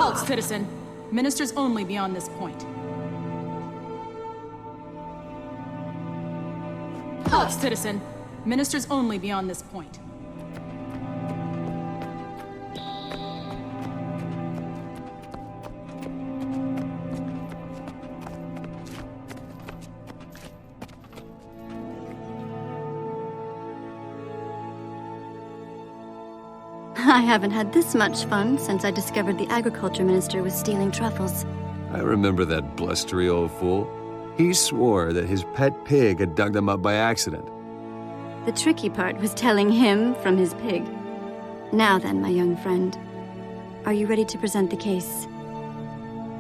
Halt, citizen. Ministers only beyond this point. Halt, citizen. Ministers only beyond this point. I haven't had this much fun since I discovered the agriculture minister was stealing truffles. I remember that blustery old fool. He swore that his pet pig had dug them up by accident. The tricky part was telling him from his pig. Now then, my young friend, are you ready to present the case?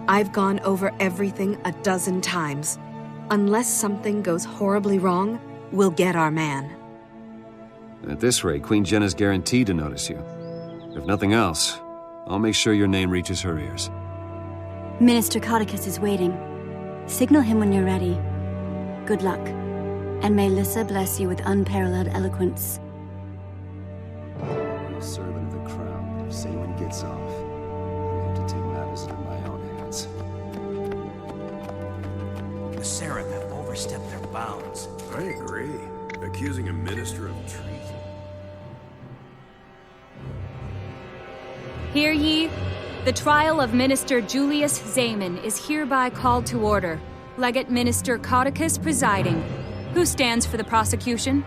I've gone over everything a dozen times. Unless something goes horribly wrong, we'll get our man. At this rate, Queen Jenna's guaranteed to notice you. If nothing else, I'll make sure your name reaches her ears. Minister Codicus is waiting. Signal him when you're ready. Good luck, and may Lissa bless you with unparalleled eloquence. I'm a servant of the crown. If Saman gets off, I have to take matters into my own hands. The Seraph have overstepped their bounds. I agree. Accusing a minister of treason. Hear ye? The trial of Minister Julius Zamen is hereby called to order. Legate Minister Codicus presiding. Who stands for the prosecution?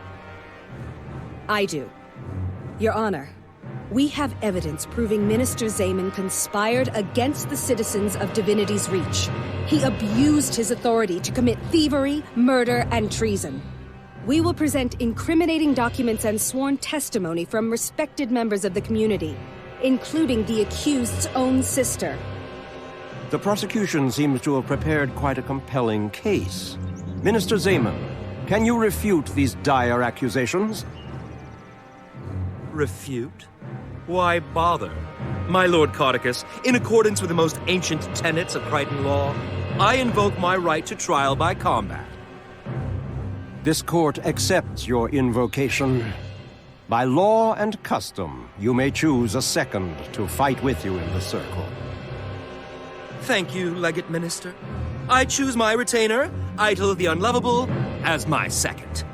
I do. Your Honor, we have evidence proving Minister Zamen conspired against the citizens of Divinity's Reach. He abused his authority to commit thievery, murder, and treason. We will present incriminating documents and sworn testimony from respected members of the community, including the accused's own sister. The prosecution seems to have prepared quite a compelling case. Minister Zamen, can you refute these dire accusations? Refute? Why bother? My Lord Codicus, in accordance with the most ancient tenets of Crichton law, I invoke my right to trial by combat. This court accepts your invocation. By law and custom, you may choose a second to fight with you in the circle. Thank you, Legate Minister. I choose my retainer, Eitel the Unlovable, as my second.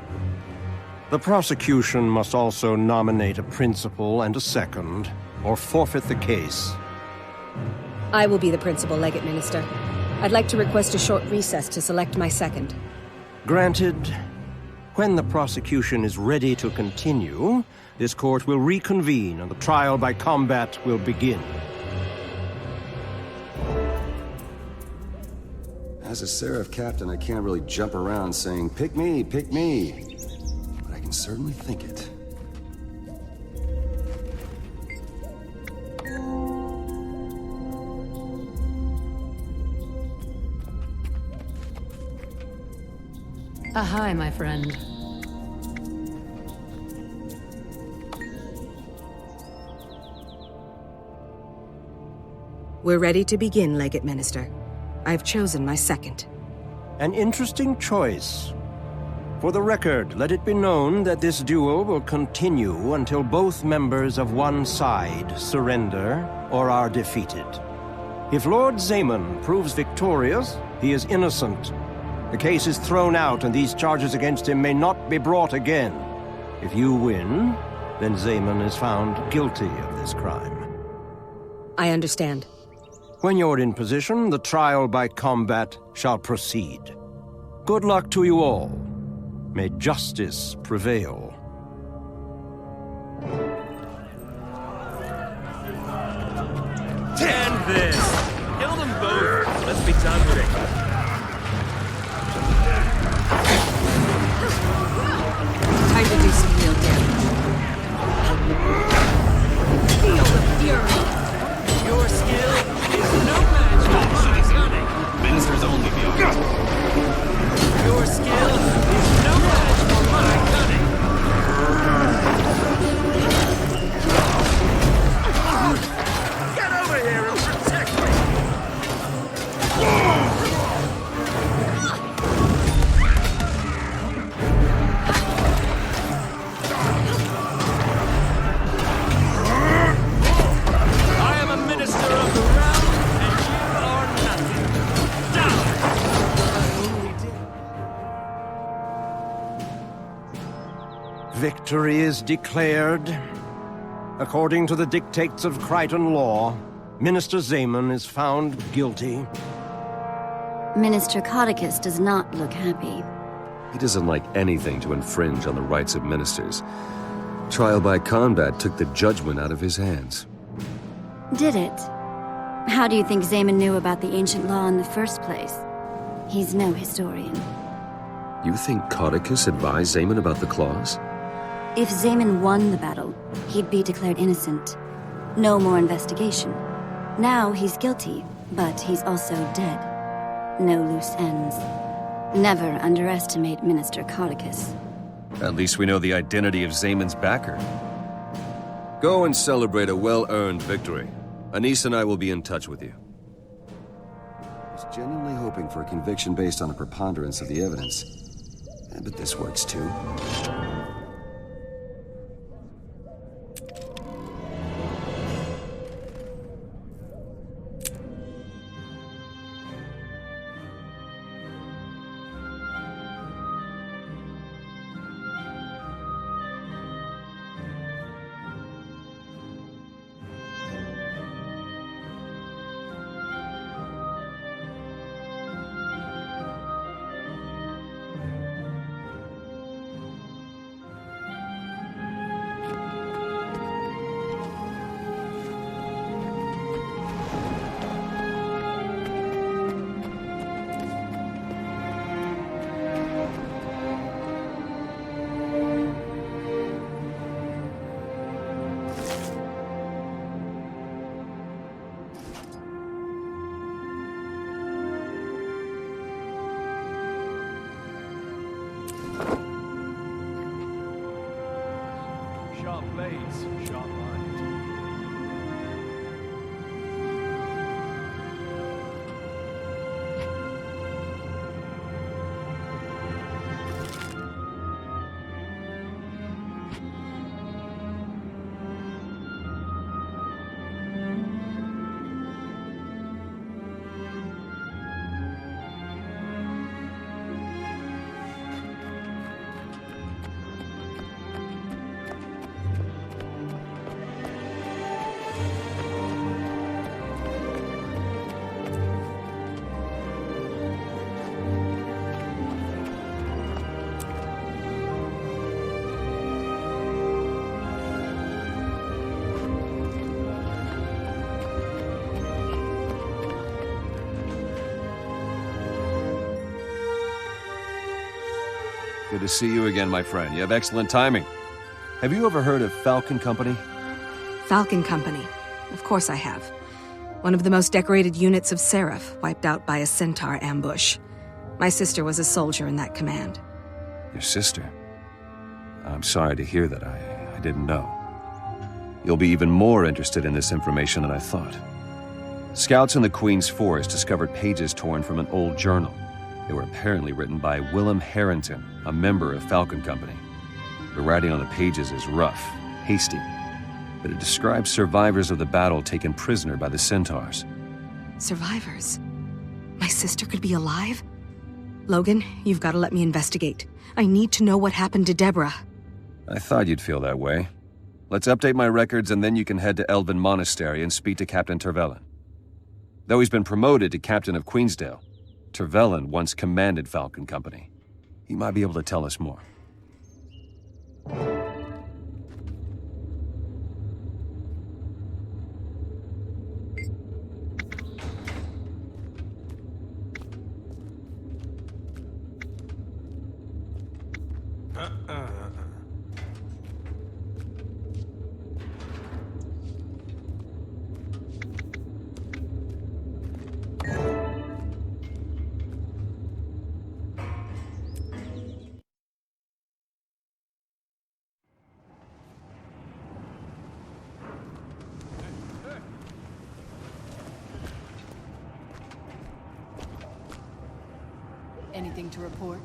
The prosecution must also nominate a principal and a second, or forfeit the case. I will be the principal legate minister. I'd like to request a short recess to select my second. Granted. When the prosecution is ready to continue, this court will reconvene and the trial by combat will begin. As a Seraph captain, I can't really jump around saying, pick me, pick me. But I can certainly think it. Hi, my friend. We're ready to begin, Legate Minister. I've chosen my second. An interesting choice. For the record, let it be known that this duel will continue until both members of one side surrender or are defeated. If Lord Zamen proves victorious, he is innocent. The case is thrown out and these charges against him may not be brought again. If you win, then Zamen is found guilty of this crime. I understand. When you're in position, the trial by combat shall proceed. Good luck to you all. May justice prevail. And this! Kill them both! Let's be done with it. Time to do some real damage. Feel the fury! Your skill is no match for my cunning. Ministers only beyond. Your skill is no match for my cunning. Get over here and protect me! Victory is declared. According to the dictates of Crichton law, Minister Zeman is found guilty. Minister Codicus does not look happy. He doesn't like anything to infringe on the rights of ministers. Trial by combat took the judgment out of his hands. Did it? How do you think Zeman knew about the ancient law in the first place? He's no historian. You think Codicus advised Zeman about the clause? If Zeman won the battle, he'd be declared innocent. No more investigation. Now he's guilty, but he's also dead. No loose ends. Never underestimate Minister Codicus. At least we know the identity of Zeman's backer. Go and celebrate a well-earned victory. Anise and I will be in touch with you. I was genuinely hoping for a conviction based on a preponderance of the evidence. But this works too. Sharp blades, sharp mind. Good to see you again, my friend. You have excellent timing. Have you ever heard of Falcon Company? Falcon Company. Of course I have. One of the most decorated units of Seraph, wiped out by a centaur ambush. My sister was a soldier in that command. Your sister? I'm sorry to hear that. I didn't know. You'll be even more interested in this information than I thought. Scouts in the Queen's Forest discovered pages torn from an old journal. They were apparently written by Willem Harrington, a member of Falcon Company. The writing on the pages is rough, hasty, but it describes survivors of the battle taken prisoner by the centaurs. Survivors? My sister could be alive? Logan, you've got to let me investigate. I need to know what happened to Deborah. I thought you'd feel that way. Let's update my records and then you can head to Elven Monastery and speak to Captain Tervellen. Though he's been promoted to Captain of Queensdale, Tervellen once commanded Falcon Company. He might be able to tell us more. Anything to report?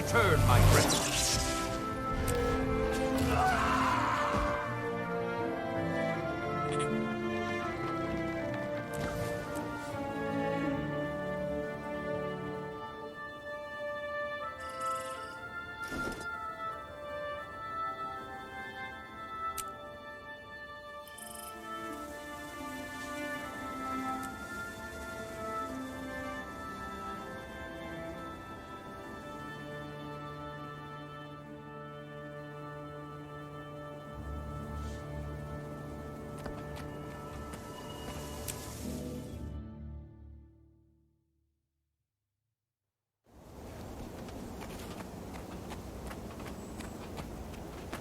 Return, my friend.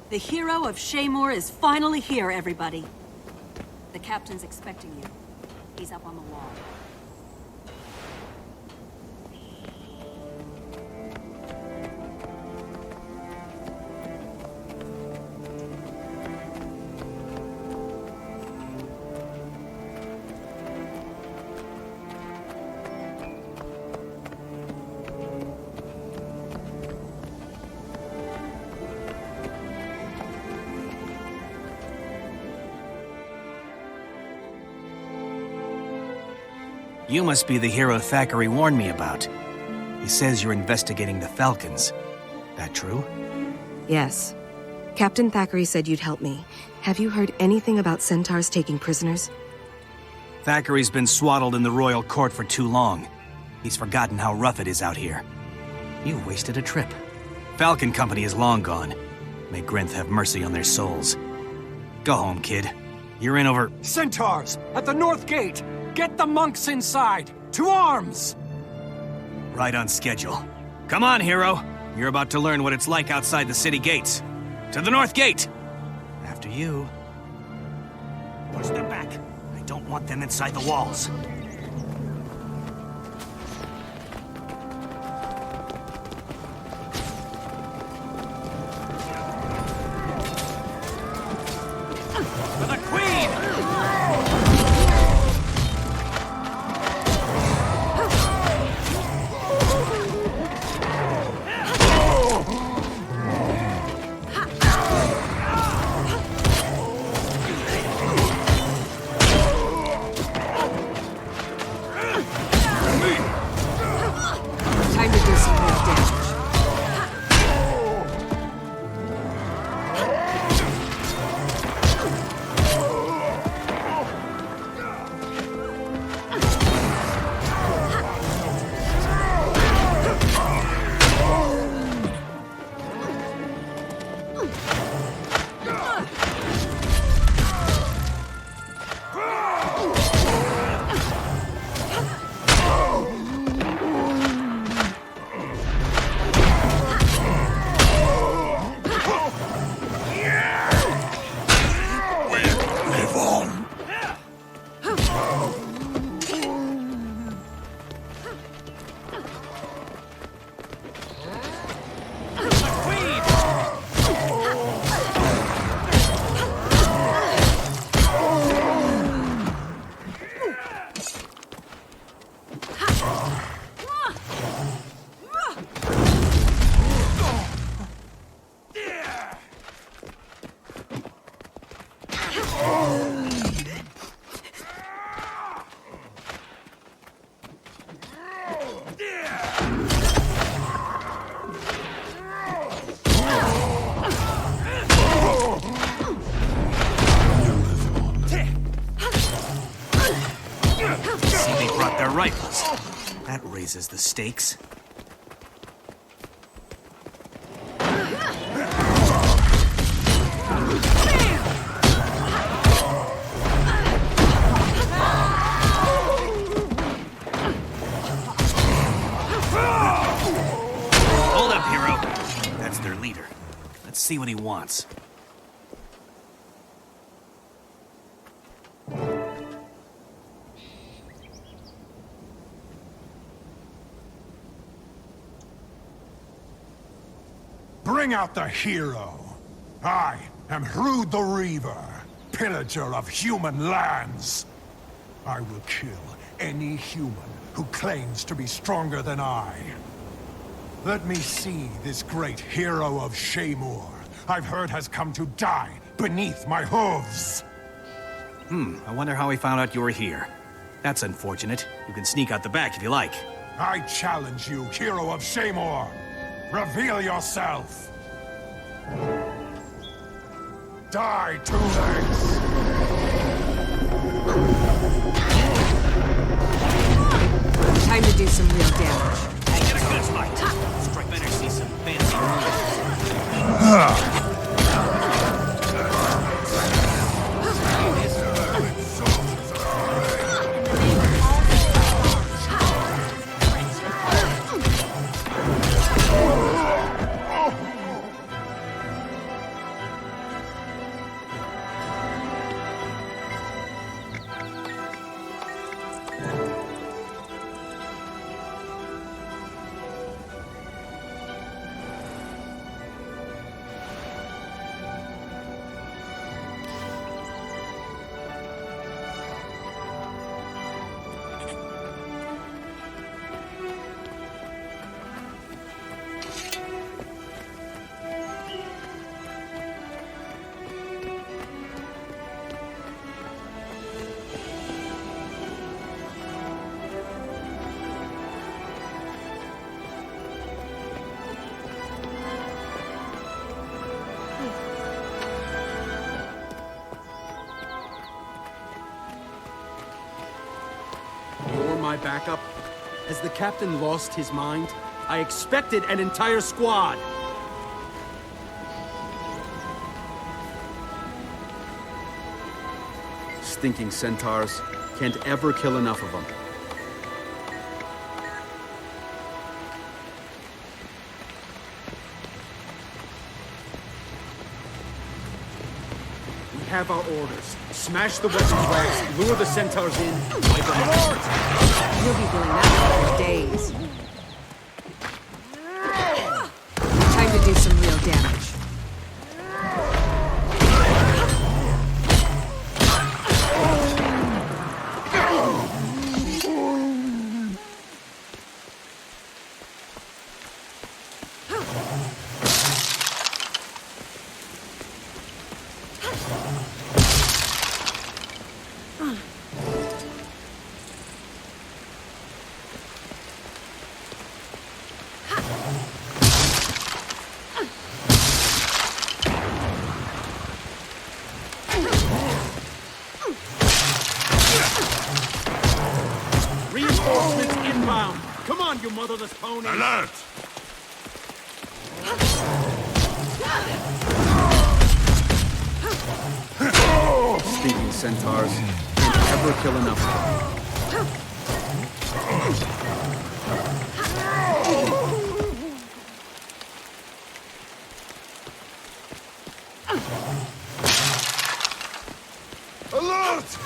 The hero of Shaymore is finally here, everybody. The captain's expecting you. He's up on the wall. You must be the hero Thackeray warned me about. He says you're investigating the Falcons. That true? Yes. Captain Thackeray said you'd help me. Have you heard anything about centaurs taking prisoners? Thackeray's been swaddled in the royal court for too long. He's forgotten how rough it is out here. You wasted a trip. Falcon Company is long gone. May Grinth have mercy on their souls. Go home, kid. You're in over... Centaurs! At the north gate! Get the monks inside! To arms! Right on schedule. Come on, hero. You're about to learn what it's like outside the city gates. To the north gate! After you. Push them back. I don't want them inside the walls. For the Queen! Time to do some real damage. Rifles. That raises the stakes. Hold up, hero. That's their leader. Let's see what he wants. Bring out the hero. I am Hrud the Reaver, pillager of human lands. I will kill any human who claims to be stronger than I. Let me see this great hero of Shaymor. I've heard has come to die beneath my hooves. I wonder how he found out you were here. That's unfortunate. You can sneak out the back if you like. I challenge you, hero of Shaymor. Reveal yourself. Die, Two Legs. Time to do some real damage. Hey, get a good fight. Strike better see some fancy My backup? Has the captain lost his mind? I expected an entire squad! Stinking centaurs. Can't ever kill enough of them. We have our orders. Smash the weapons racks, lure the centaurs in, wipe them out. You'll be doing that for days. Time to do some real damage. Reinforcements inbound! Come on, you motherless pony! Alert! Stinking centaurs. Can't ever kill enough of them. Alert!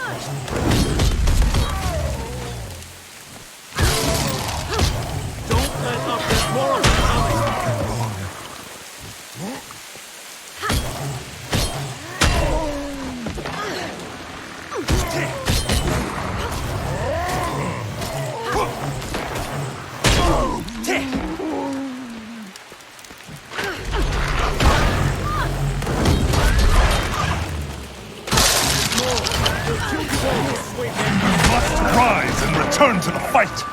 Don't let up, there's more of them coming! Must rise and return to the fight!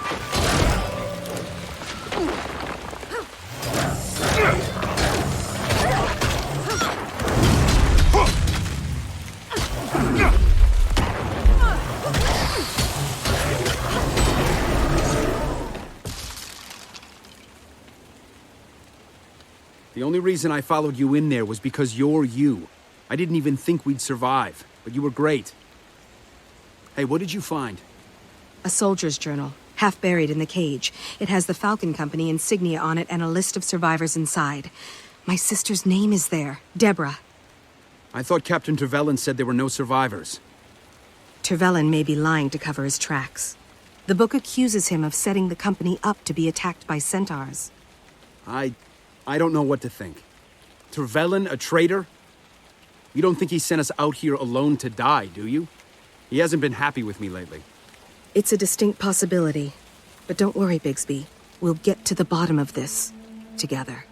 The only reason I followed you in there was because you're you. I didn't even think we'd survive, but you were great. Hey, what did you find? A soldier's journal, half buried in the cage. It has the Falcon Company insignia on it and a list of survivors inside. My sister's name is there, Deborah. I thought Captain Trevelyan said there were no survivors. Trevelyan may be lying to cover his tracks. The book accuses him of setting the company up to be attacked by centaurs. I don't know what to think. Trevelyan, a traitor? You don't think he sent us out here alone to die, do you? He hasn't been happy with me lately. It's a distinct possibility. But don't worry, Bigsby. We'll get to the bottom of this. together.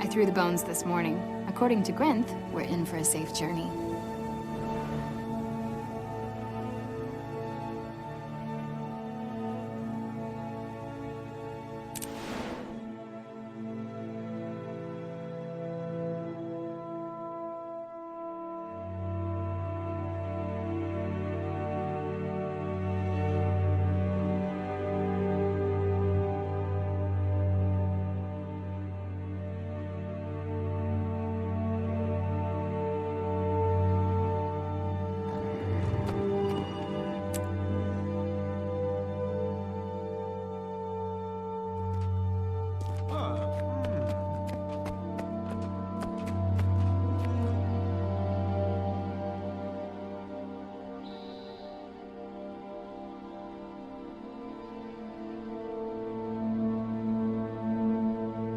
I threw the bones this morning. According to Grinth, we're in for a safe journey.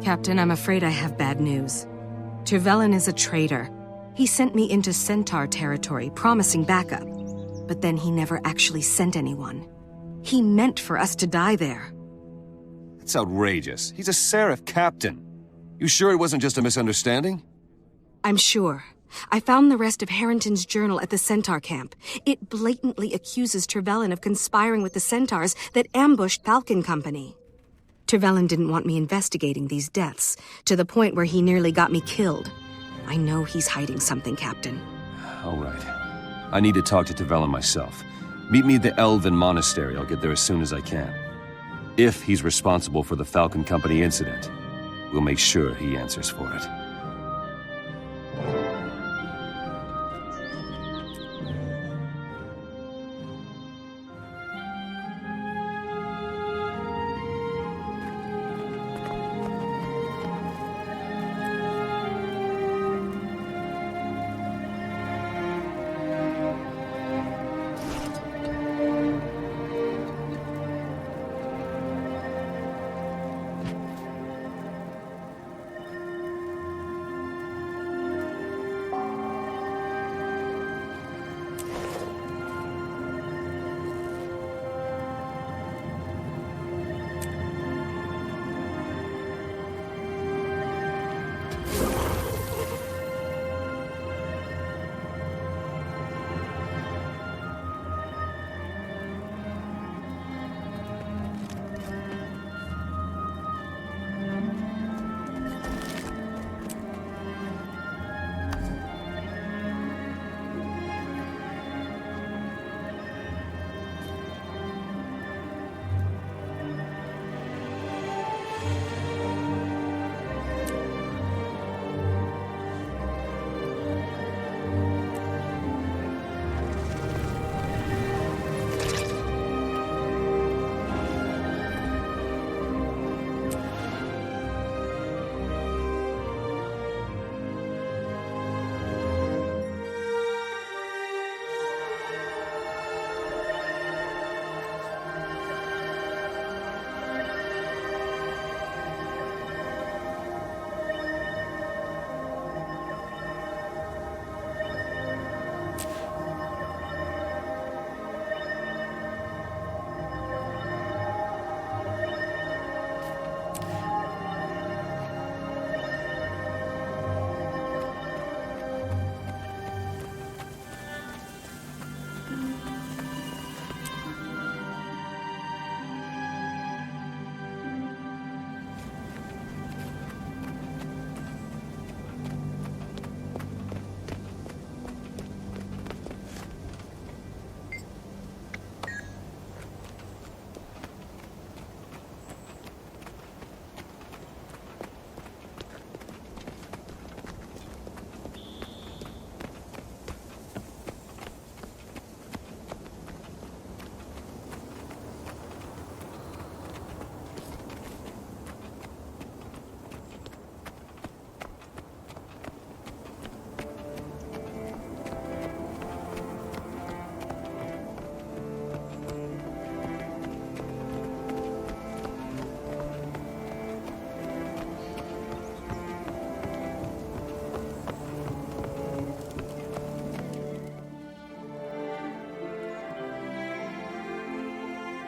Captain, I'm afraid I have bad news. Trevelyan is a traitor. He sent me into Centaur territory, promising backup. But then he never actually sent anyone. He meant for us to die there. That's outrageous. He's a Seraph captain. You sure it wasn't just a misunderstanding? I'm sure. I found the rest of Harrington's journal at the Centaur camp. It blatantly accuses Trevelyan of conspiring with the Centaurs that ambushed Falcon Company. Trevelyan didn't want me investigating these deaths, to the point where he nearly got me killed. I know he's hiding something, Captain. All right. I need to talk to Trevelyan myself. Meet me at the Elven Monastery. I'll get there as soon as I can. If he's responsible for the Falcon Company incident, we'll make sure he answers for it.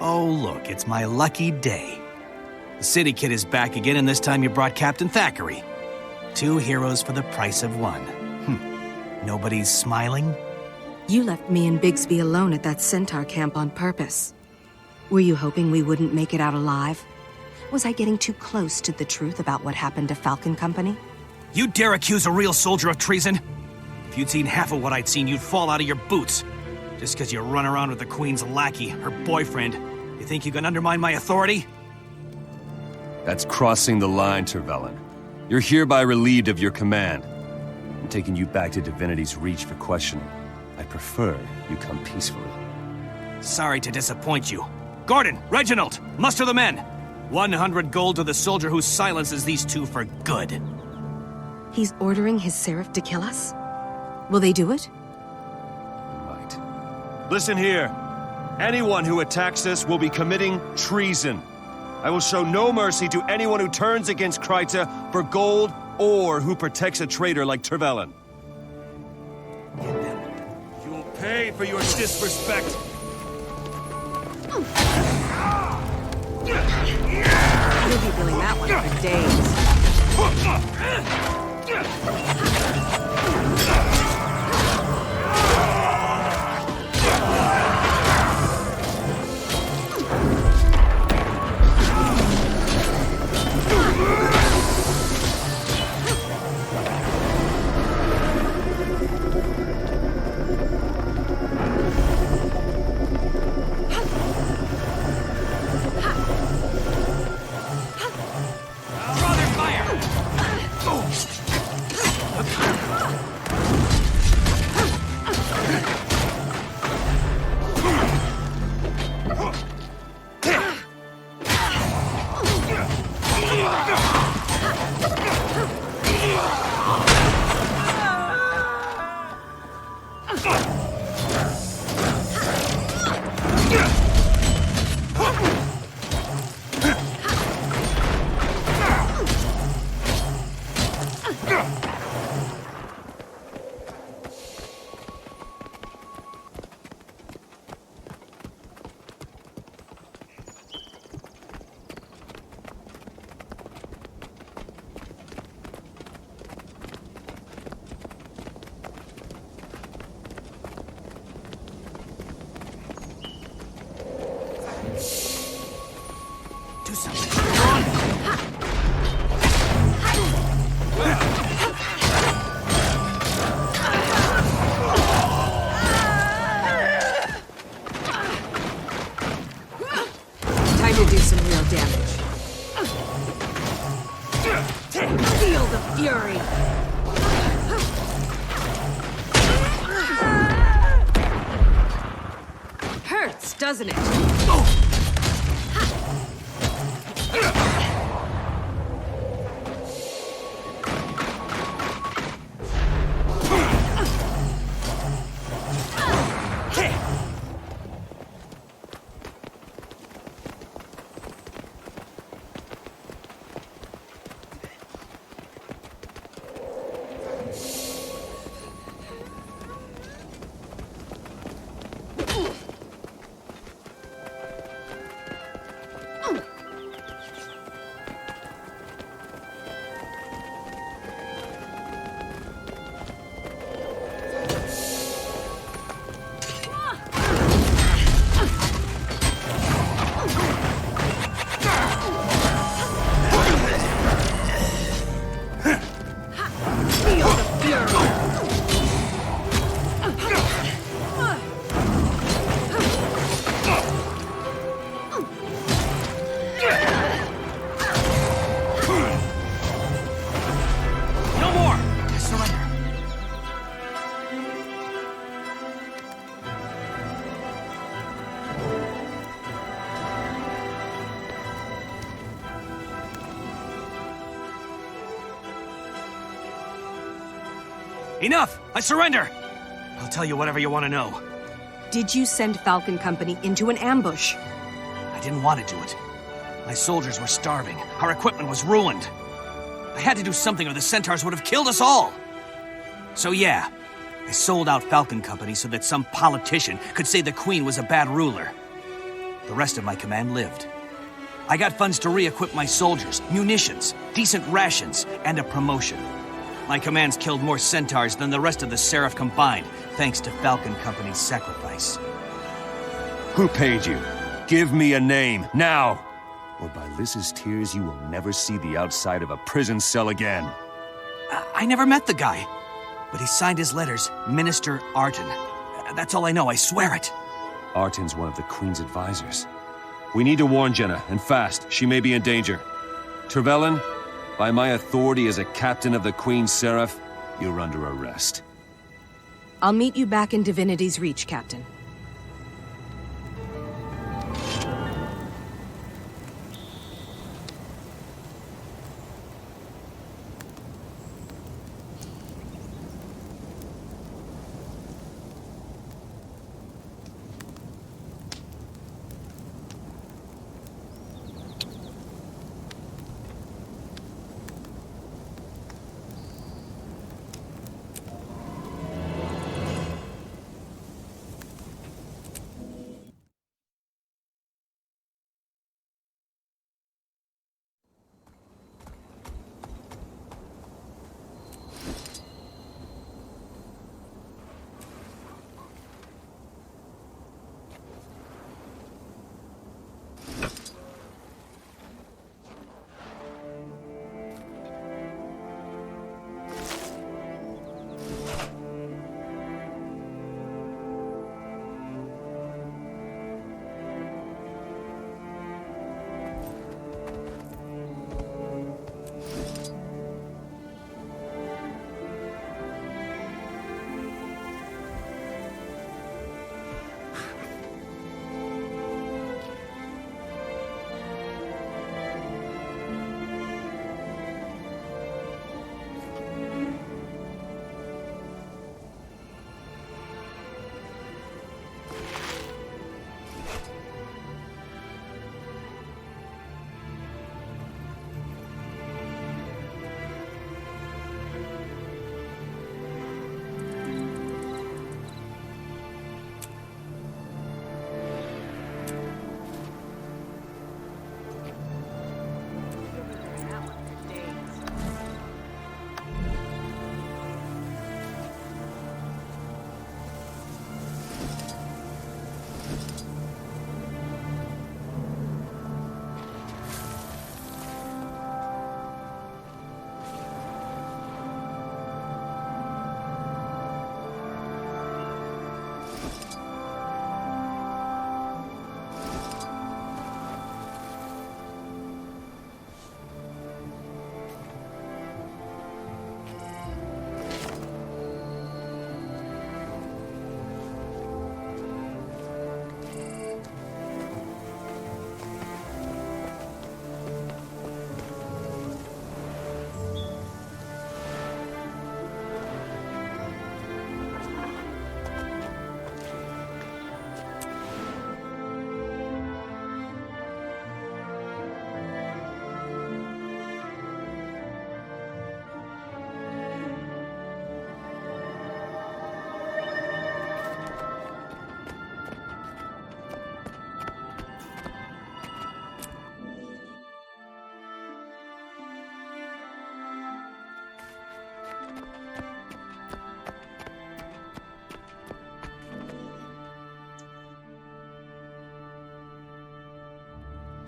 Oh, look, it's my lucky day. The City Kid is back again, and this time you brought Captain Thackeray. 2 heroes for the price of 1. Nobody's smiling? You left me and Bigsby alone at that Centaur camp on purpose. Were you hoping we wouldn't make it out alive? Was I getting too close to the truth about what happened to Falcon Company? You dare accuse a real soldier of treason? If you'd seen half of what I'd seen, you'd fall out of your boots. Just because you run around with the Queen's lackey, her boyfriend, you think you can undermine my authority? That's crossing the line, Tervelin. You're hereby relieved of your command. I'm taking you back to Divinity's Reach for questioning. I prefer you come peacefully. Sorry to disappoint you. Gordon, Reginald, muster the men! 100 gold to the soldier who silences these 2 for good. He's ordering his Seraph to kill us? Will they do it? Might. Listen here. Anyone who attacks us will be committing treason. I will show no mercy to anyone who turns against Kryta for gold or who protects a traitor like Tervelin. You will pay for your disrespect. You'll be feeling that one for days. Doesn't it? Enough! I surrender! I'll tell you whatever you want to know. Did you send Falcon Company into an ambush? I didn't want to do it. My soldiers were starving. Our equipment was ruined. I had to do something or the Centaurs would have killed us all. So yeah, I sold out Falcon Company so that some politician could say the Queen was a bad ruler. The rest of my command lived. I got funds to re-equip my soldiers, munitions, decent rations, and a promotion. My command's killed more centaurs than the rest of the Seraph combined, thanks to Falcon Company's sacrifice. Who paid you? Give me a name, now! Or by Lys's tears, you will never see the outside of a prison cell again. I never met the guy, but he signed his letters, Minister Arton. That's all I know, I swear it. Arton's one of the Queen's advisors. We need to warn Jenna, and fast. She may be in danger. Trevelyan, by my authority as a captain of the Queen's Seraph, you're under arrest. I'll meet you back in Divinity's Reach, Captain.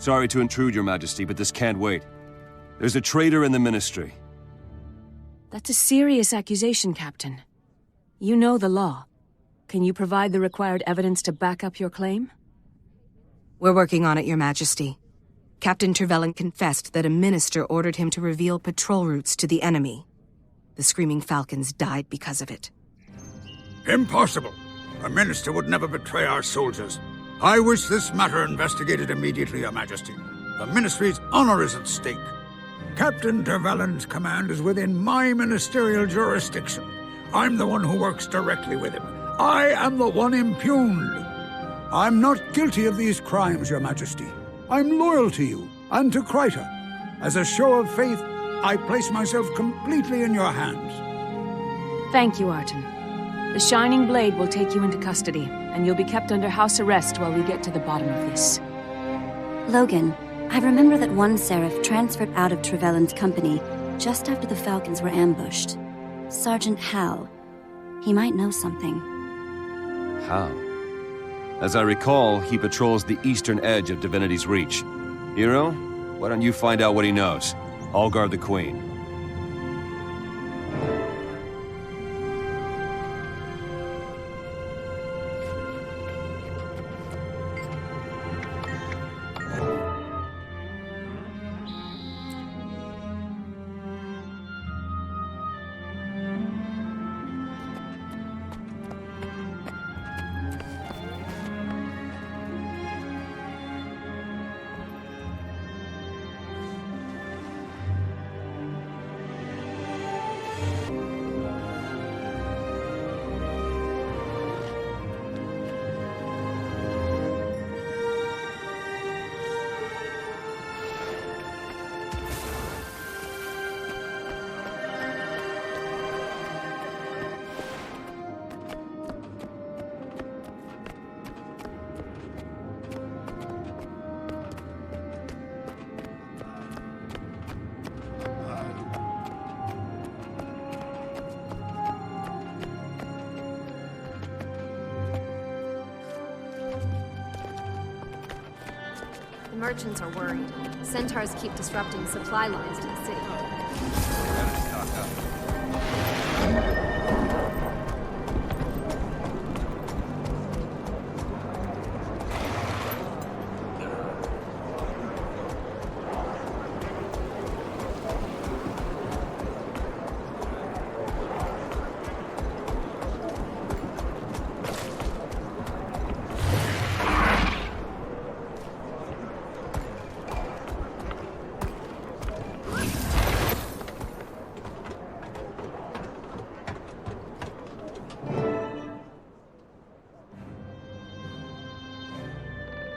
Sorry to intrude, Your Majesty, but this can't wait. There's a traitor in the Ministry. That's a serious accusation, Captain. You know the law. Can you provide the required evidence to back up your claim? We're working on it, Your Majesty. Captain Trevelyan confessed that a minister ordered him to reveal patrol routes to the enemy. The Screaming Falcons died because of it. Impossible! A minister would never betray our soldiers. I wish this matter investigated immediately, Your Majesty. The Ministry's honor is at stake. Captain Trevelyan's command is within my ministerial jurisdiction. I'm the one who works directly with him. I am the one impugned. I'm not guilty of these crimes, Your Majesty. I'm loyal to you and to Kryta. As a show of faith, I place myself completely in your hands. Thank you, Arton. The Shining Blade will take you into custody, and you'll be kept under house arrest while we get to the bottom of this. Logan, I remember that one Seraph transferred out of Trevelyan's company just after the Falcons were ambushed. Sergeant Hal. He might know something. How? As I recall, he patrols the eastern edge of Divinity's Reach. Hero, why don't you find out what he knows? I'll guard the Queen. The merchants are worried. Centaurs keep disrupting supply lines to the city.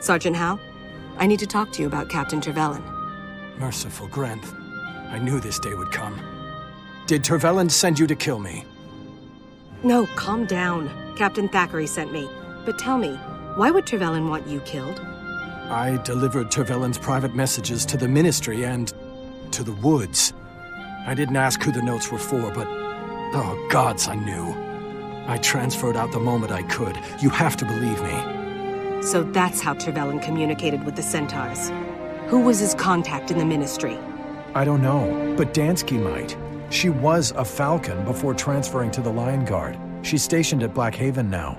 Sergeant Hal, I need to talk to you about Captain Trevelyan. Merciful Grenth. I knew this day would come. Did Trevelyan send you to kill me? No, calm down. Captain Thackeray sent me. But tell me, why would Trevelyan want you killed? I delivered Trevelyan's private messages to the Ministry and to the Woods. I didn't ask who the notes were for, but oh gods, I knew. I transferred out the moment I could. You have to believe me. So that's how Trevelyan communicated with the Centaurs. Who was his contact in the Ministry? I don't know, but Dansky might. She was a Falcon before transferring to the Lion Guard. She's stationed at Black Haven now.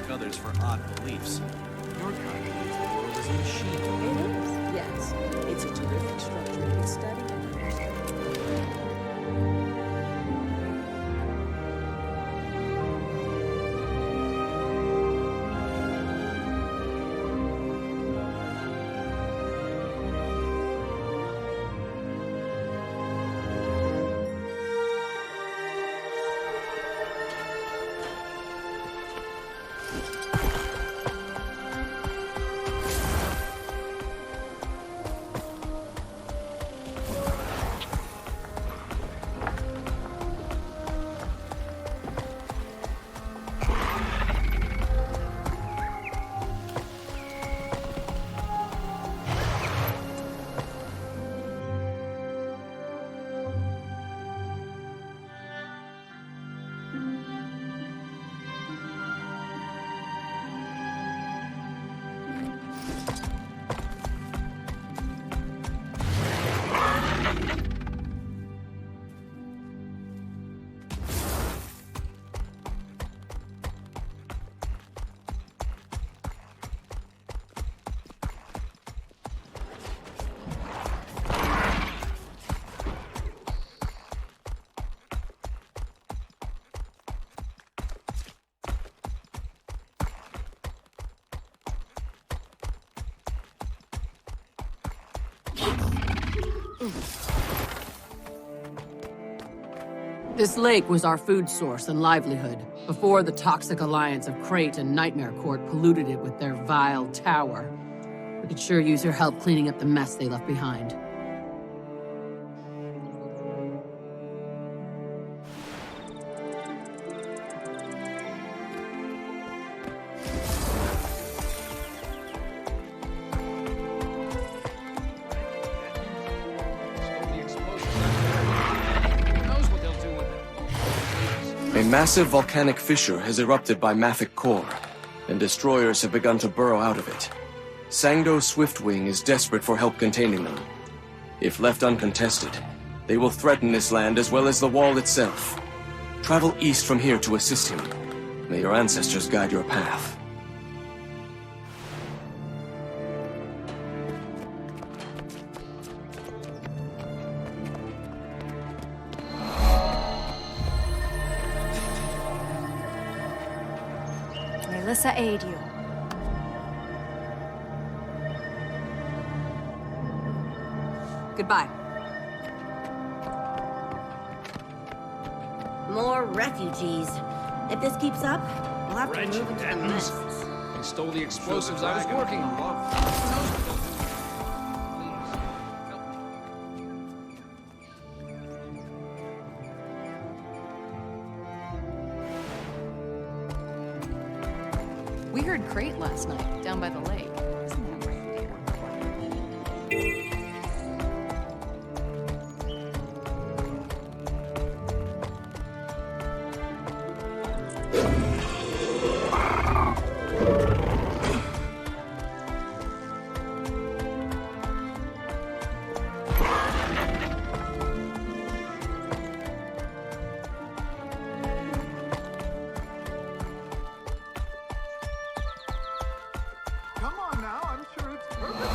Others for odd beliefs. Your kind believes the world is a machine. It is, yes. It's a terrific structure to study. This lake was our food source and livelihood, before the toxic alliance of Crate and Nightmare Court polluted it with their vile tower. We could sure use your help cleaning up the mess they left behind. A massive volcanic fissure has erupted by Mafic Core, and destroyers have begun to burrow out of it. Sangdo Swiftwing is desperate for help containing them. If left uncontested, they will threaten this land as well as the wall itself. Travel east from here to assist him. May your ancestors guide your path. Melissa aid you. Goodbye. More refugees. If this keeps up, we'll have to move into the mess. They stole the explosives I was working on. We heard Crate last night, down by the lake. Isn't that right? Come on now, I'm sure it's perfect.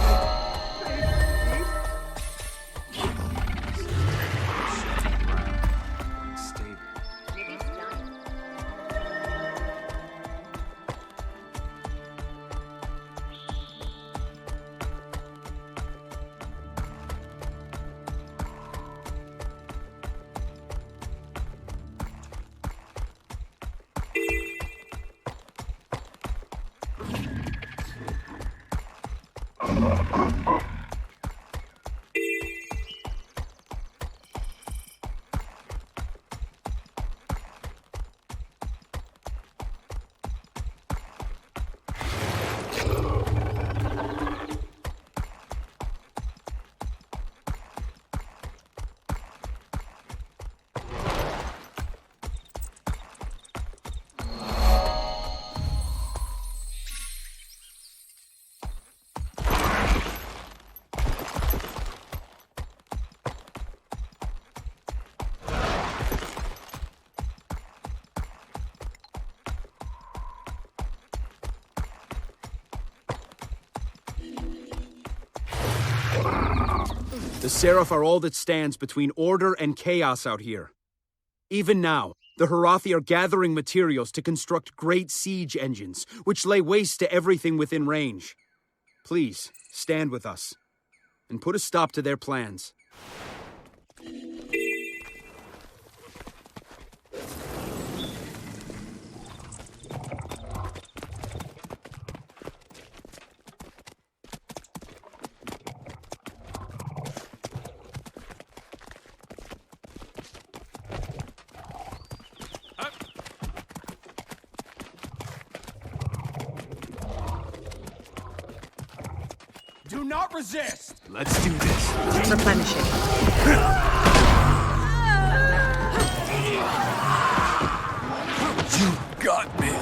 The Seraph are all that stands between order and chaos out here. Even now, the Harathi are gathering materials to construct great siege engines, which lay waste to everything within range. Please, stand with us, and put a stop to their plans. Do not resist! Let's do this. Replenishing. You got me.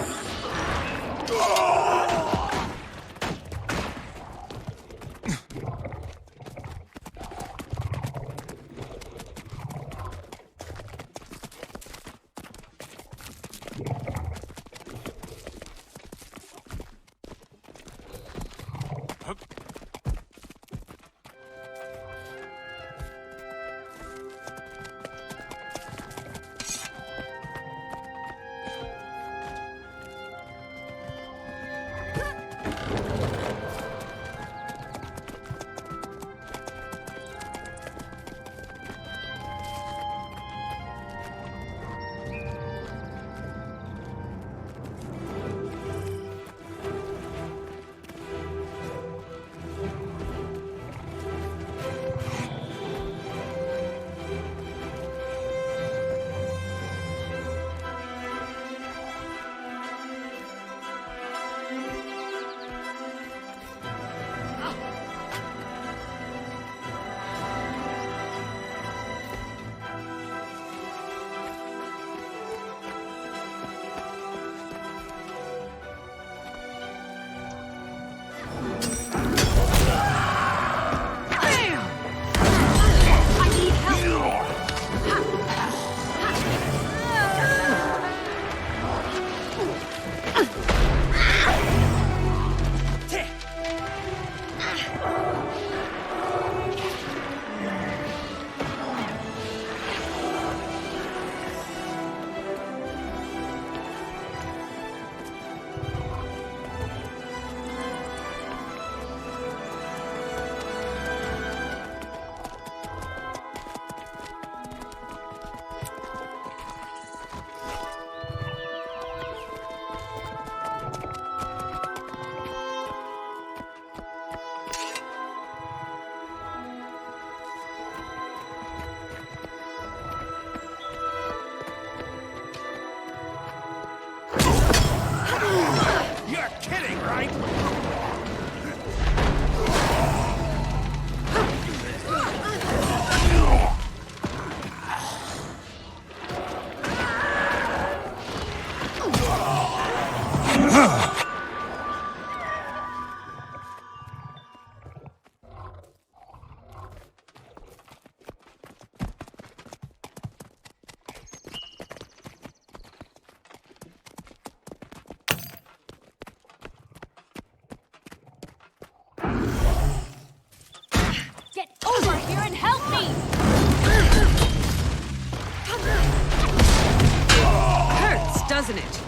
doesn't it?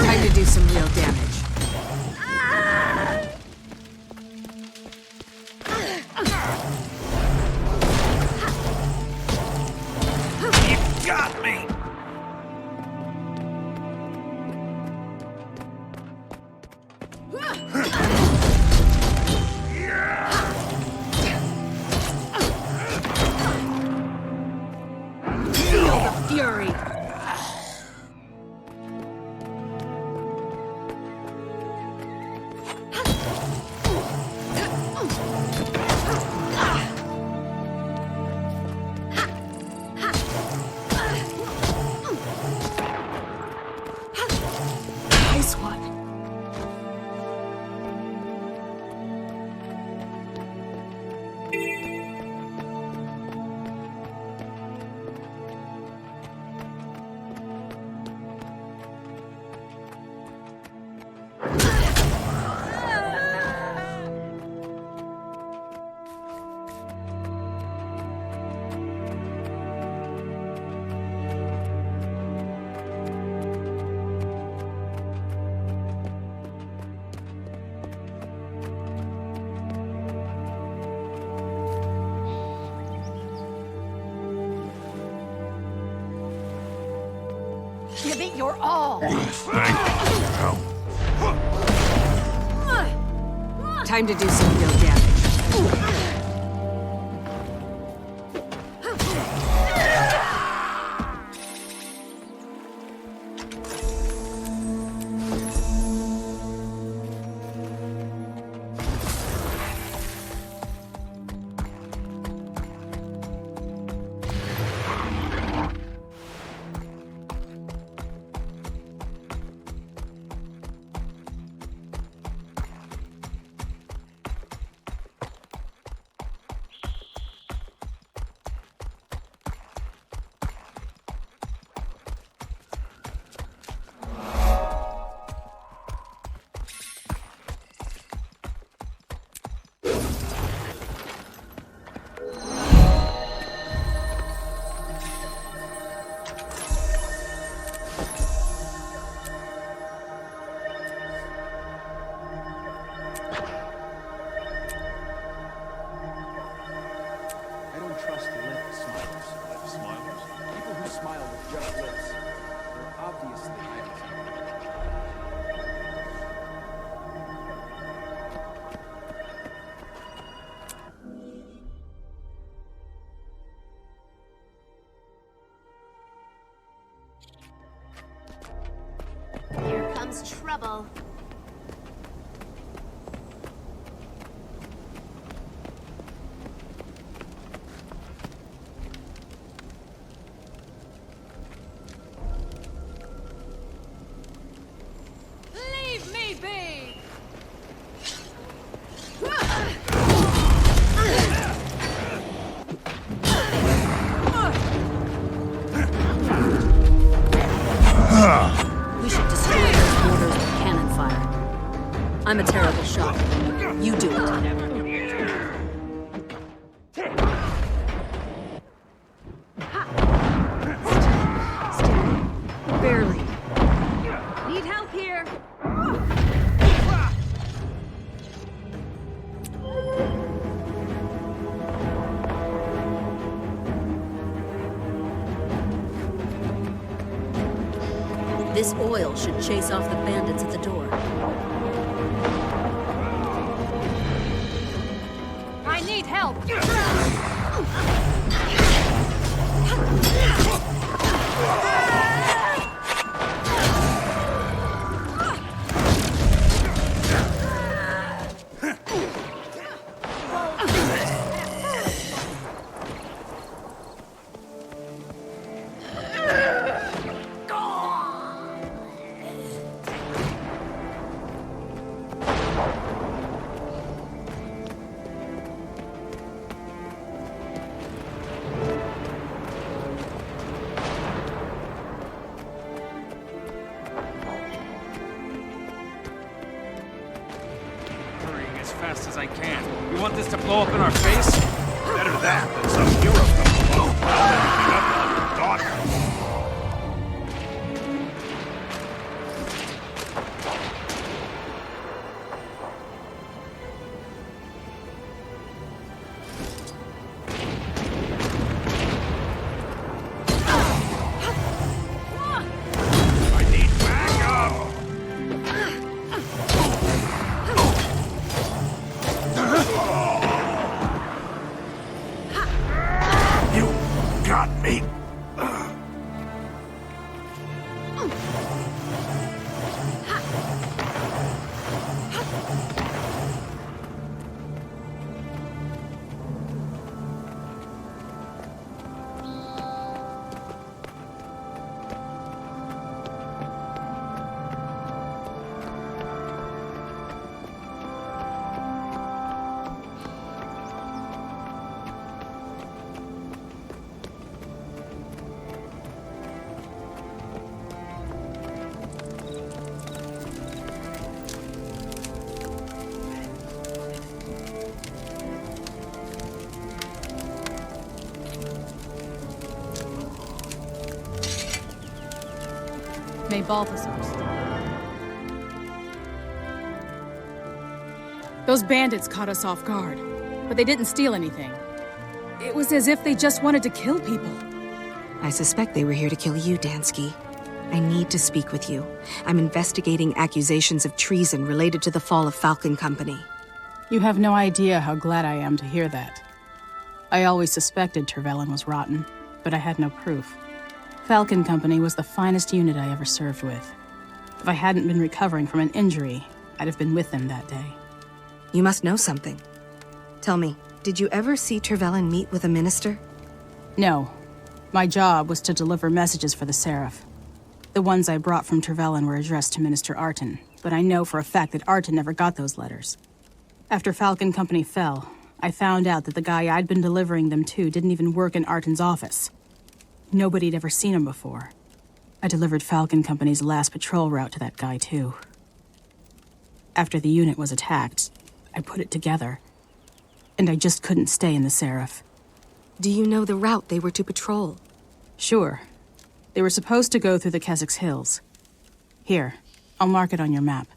Time to do some real damage. You got me! Feel the fury! Nice one. Give it your all. Time to do some real damage. trouble. Leave me be! We should destroy those mortars with cannon fire. I'm a terrible shot. You do it. Barely. Need help here. This oil should chase off the bandits at the door. I need help. Hurrying as fast as I can. You want this to blow up in our face? Better that than some hero from below. Everything up on your daughter. I need backup! You got me. May Balthazar's. Those bandits caught us off guard, but they didn't steal anything. It was as if they just wanted to kill people. I suspect they were here to kill you, Dansky. I need to speak with you. I'm investigating accusations of treason related to the fall of Falcon Company. You have no idea how glad I am to hear that. I always suspected Trevelyan was rotten, but I had no proof. Falcon Company was the finest unit I ever served with. If I hadn't been recovering from an injury, I'd have been with them that day. You must know something. Tell me, did you ever see Trevelyan meet with a minister? No. My job was to deliver messages for the Seraph. The ones I brought from Trevelyan were addressed to Minister Arton, but I know for a fact that Arton never got those letters. After Falcon Company fell, I found out that the guy I'd been delivering them to didn't even work in Arton's office. Nobody'd ever seen him before. I delivered Falcon Company's last patrol route to that guy, too. After the unit was attacked, I put it together, and I just couldn't stay in the Seraph. Do you know the route they were to patrol? Sure. They were supposed to go through the Keswick Hills. Here, I'll mark it on your map.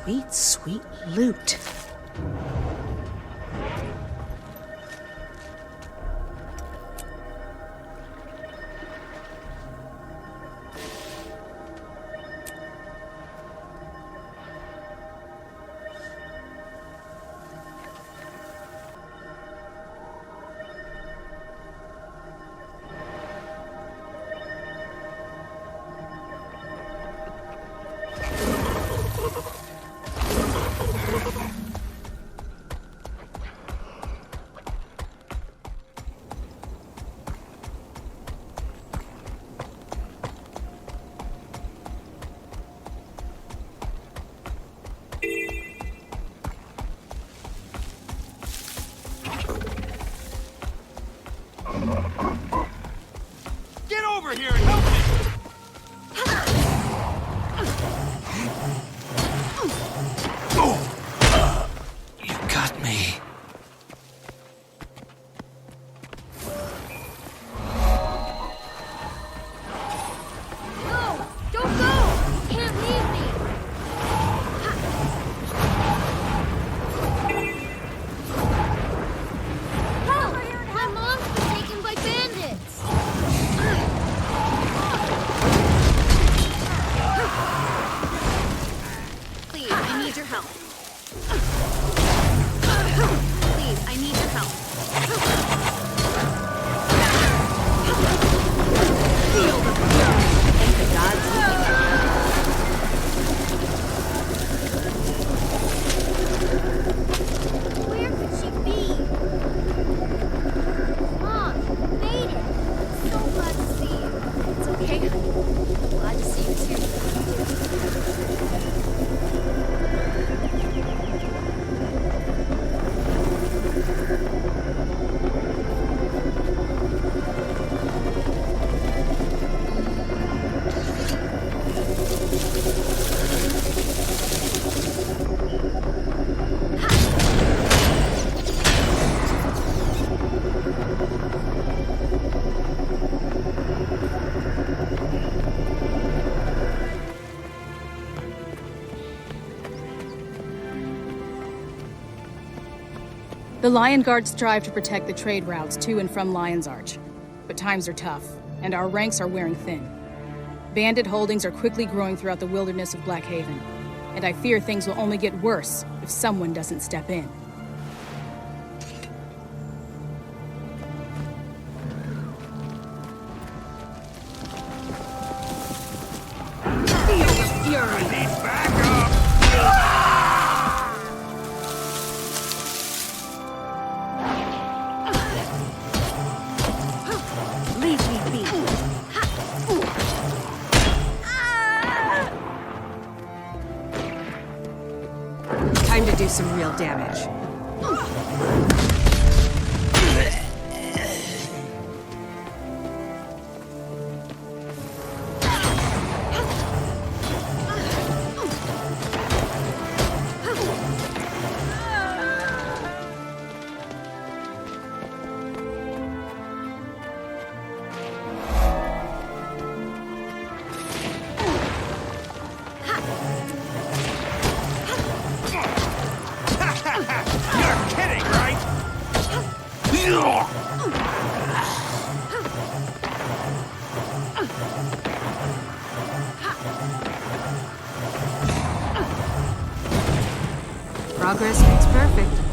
Sweet, sweet loot. Get over here and help me! You got me. No! Don't go! You can't leave me! Help! My mom's been taken by bandits! Please, I need your help. Please, I need your help. Thank the gods you can Where could she be? Mom, you made it. I'm so glad to see you. It's okay, honey. I'm glad to see you The Lion Guard strive to protect the trade routes to and from Lion's Arch. But times are tough, and our ranks are wearing thin. Bandit holdings are quickly growing throughout the wilderness of Blackhaven, and I fear things will only get worse if someone doesn't step in. leave me be. Time to do some real damage. You're kidding, right? Progress makes perfect.